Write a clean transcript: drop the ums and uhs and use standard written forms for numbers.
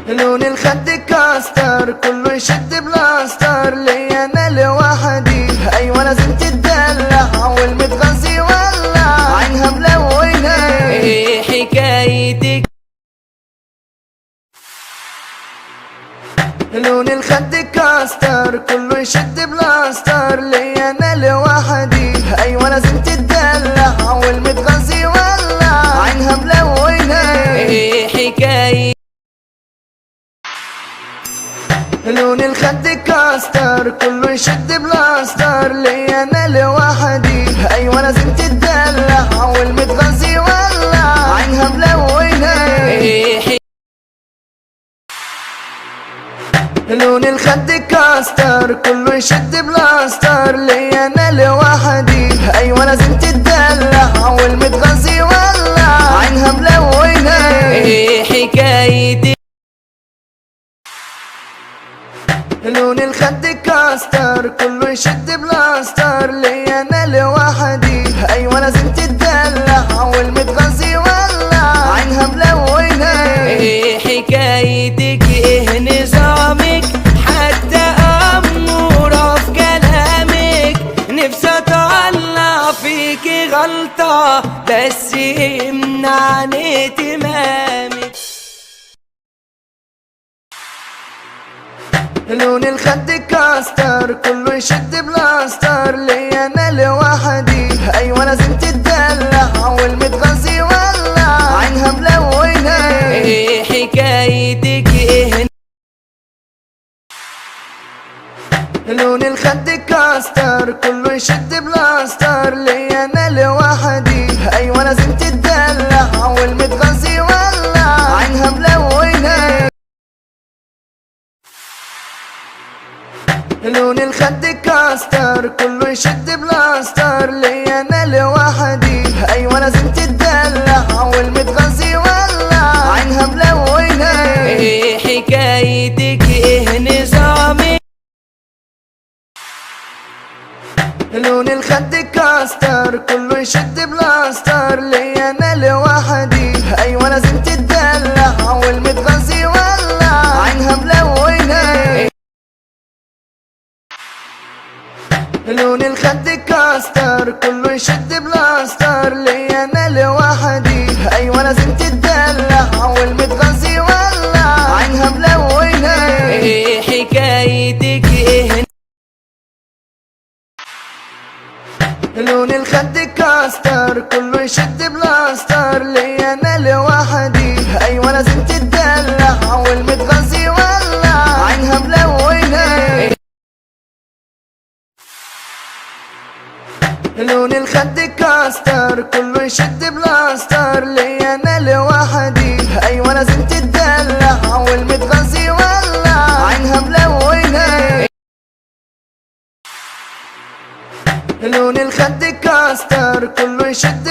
لون الخد كاستر، كله يشد بلاستر، لي انا لوحدي. ايوه لازم تتدلع والمتغذي ولع، عينها ملونة. ايه حكايتك؟ لون الخد كاستر، كله يشد بلاستر، لي انا لوحدي. ايوه لازم تتدلع والمتغذي ولع، عينها ملونة. ايه حكايتك؟ لون الخد كاستر، كله يشد بلاستر، لي انا لوحدي. ايوه لازم تتدلع والمتغذي ولع، عينها ملونة. ايه لون الخد كاستر، كله يشد بلاستر، لي انا لوحدي. ايوه لازم تتدلع والمتغذي ولع، عينها ملونة. ايه حكايتك؟ لون الخد كاستر، كله يشد بلاستر، لي انا لوحدي. ايوه لازم تتدلع والمتغذي ولع، عينها ملونة. ايه حكايتك؟ ايه نظامك؟ حتى اموره في كلامك، نفسي اطلع فيكي غلطة بس يمنعني اهتمامك. لون الخد كاستر، كله يشد بلاستر، لي انا لوحدي. ايوه لازم تتدلع والمتغذي ولع، عينها ملونة. ايه حكايتك؟ ايه لون الخد كاستر، كله يشد بلاستر، لي انا لوحدي. ايوه لازم تتدلع والمتغذي ولع، عينها ملونة. لون الخد كاستر، كله يشد بلاستر، لي انا لوحدي. ايوه لازم تتدلع والمتغذي ولع، عينها ملونة. ايه حكايتك؟ ايه نظامك؟ لون الخد كاستر، كله يشد بلاستر، لي انا لوحدي. ايوه لازم تتدلع والمتغذي ولع، عينها ملونة. لون الخد كاستر، كله يشد بلاستر، لي انا لوحدي. ايوه لازم تتدلع والمتغذي ولع، عينها ملونة. ايه حكايتك؟ ايه لون الخد كاستر، كله يشد بلاستر، لي انا لوحدي. ايوه لازم تتدلع والمتغذي ولع، عينها ملونة. لون الخد كاستر، كله يشد بلاستر، لي انا لوحدي. ايوه لازم تتدلع والمتغذي ولع، عينها ملونة. لون الخد كاستر، كله يشد